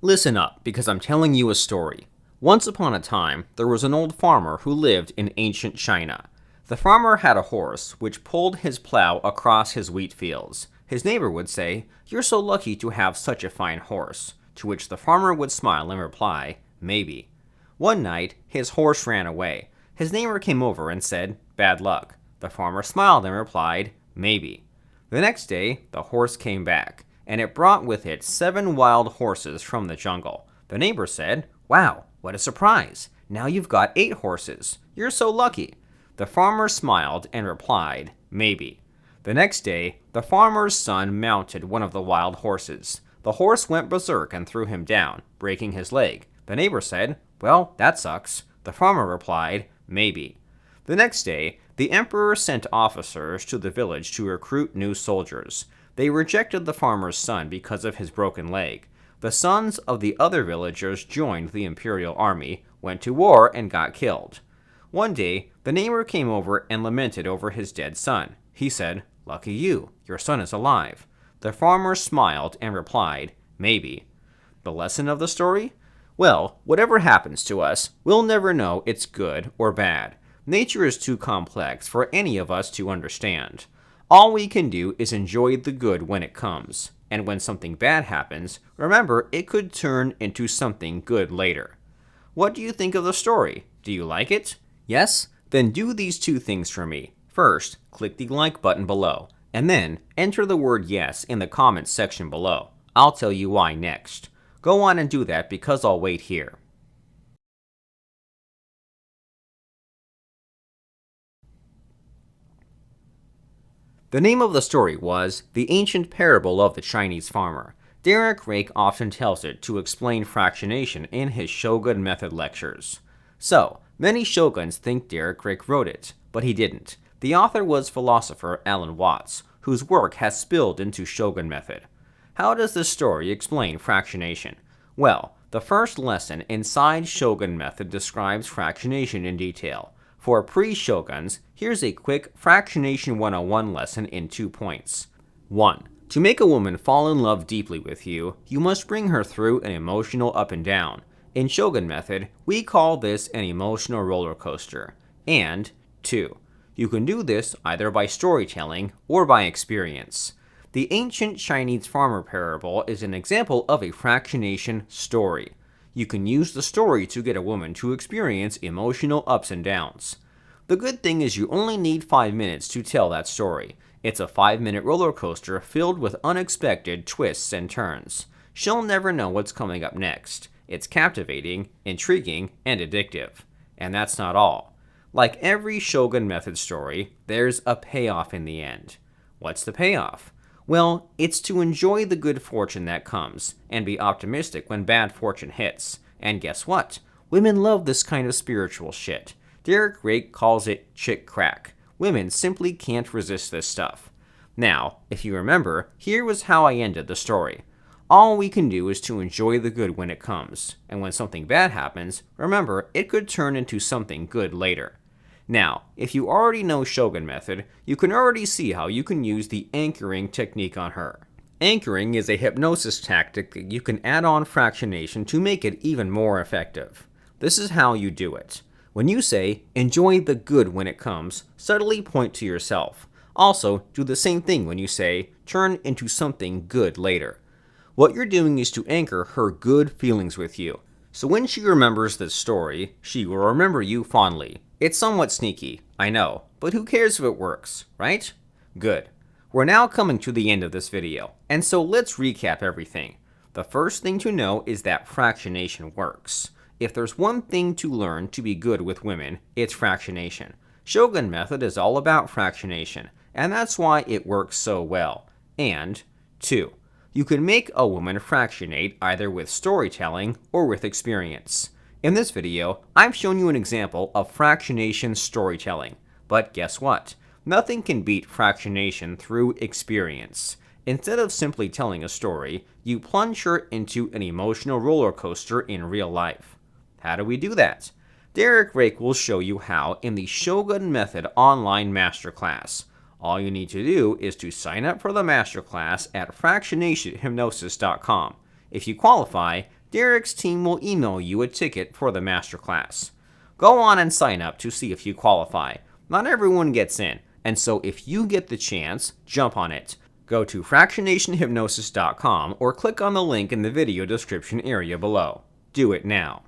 Listen up, because I'm telling you a story. Once upon a time, there was an old farmer who lived in ancient China. The farmer had a horse which pulled his plow across his wheat fields. His neighbor would say, "You're so lucky to have such a fine horse," to which the farmer would smile and reply, "Maybe." One night, his horse ran away. His neighbor came over and said, "Bad luck." The farmer smiled and replied, "Maybe." The next day, the horse came back, and it brought with it 7 wild horses from the jungle. The neighbor said, "Wow, what a surprise! Now you've got 8 horses. You're so lucky." The farmer smiled and replied, "Maybe." The next day, the farmer's son mounted one of the wild horses. The horse went berserk and threw him down, breaking his leg. The neighbor said, "Well, that sucks." The farmer replied, "Maybe." The next day, the emperor sent officers to the village to recruit new soldiers. They rejected the farmer's son because of his broken leg. The sons of the other villagers joined the imperial army, went to war, and got killed. One day, the neighbor came over and lamented over his dead son. He said, "Lucky you, your son is alive." The farmer smiled and replied, "Maybe." The lesson of the story? Well, whatever happens to us, we'll never know it's good or bad. Nature is too complex for any of us to understand. All we can do is enjoy the good when it comes. And when something bad happens, remember it could turn into something good later. What do you think of the story? Do you like it? Yes? Then do these 2 things for me. First, click the like button below, and then enter the word yes in the comments section below. I'll tell you why next. Go on and do that because I'll wait here. The name of the story was The Ancient Parable of the Chinese Farmer. Rake often tells it to explain fractionation in his Shogun method lectures. So, many shoguns think Rake wrote it, but he didn't. The author was philosopher Alan Watts, whose work has spilled into Shogun method. How does this story explain fractionation? Well, the first lesson inside Shogun method describes fractionation in detail. For pre-shoguns, here's a quick Fractionation 101 lesson in 2 points. 1. To make a woman fall in love deeply with you, you must bring her through an emotional up and down. In Shogun method, we call this an emotional roller coaster. And 2. You can do this either by storytelling or by experience. The ancient Chinese farmer parable is an example of a fractionation story. You can use the story to get a woman to experience emotional ups and downs. The good thing is you only need 5 minutes to tell that story. It's a 5-minute roller coaster filled with unexpected twists and turns. She'll never know what's coming up next. It's captivating, intriguing, and addictive. And that's not all. Like every Shogun method story, there's a payoff in the end. What's the payoff? Well, it's to enjoy the good fortune that comes, and be optimistic when bad fortune hits. And guess what? Women love this kind of spiritual shit. Rake calls it chick crack. Women simply can't resist this stuff. Now, if you remember, here was how I ended the story. All we can do is to enjoy the good when it comes, and when something bad happens, remember it could turn into something good later. Now, if you already know Shogun method, you can already see how you can use the anchoring technique on her. Anchoring is a hypnosis tactic that you can add on fractionation to make it even more effective. This is how you do it. When you say, "enjoy the good when it comes," subtly point to yourself. Also, do the same thing when you say, "turn into something good later." What you're doing is to anchor her good feelings with you. So when she remembers this story, she will remember you fondly. It's somewhat sneaky, I know, but who cares if it works, right? Good. We're now coming to the end of this video, and so let's recap everything. The first thing to know is that fractionation works. If there's one thing to learn to be good with women, it's fractionation. Shogun method is all about fractionation, and that's why it works so well. And 2. You can make a woman fractionate either with storytelling or with experience. In this video, I've shown you an example of fractionation storytelling. But guess what? Nothing can beat fractionation through experience. Instead of simply telling a story, you plunge her into an emotional roller coaster in real life. How do we do that? Rake will show you how in the Shogun Method online masterclass. All you need to do is to sign up for the masterclass at fractionationhypnosis.com. If you qualify, Derek's team will email you a ticket for the masterclass. Go on and sign up to see if you qualify. Not everyone gets in, and so if you get the chance, jump on it. Go to fractionationhypnosis.com or click on the link in the video description area below. Do it now.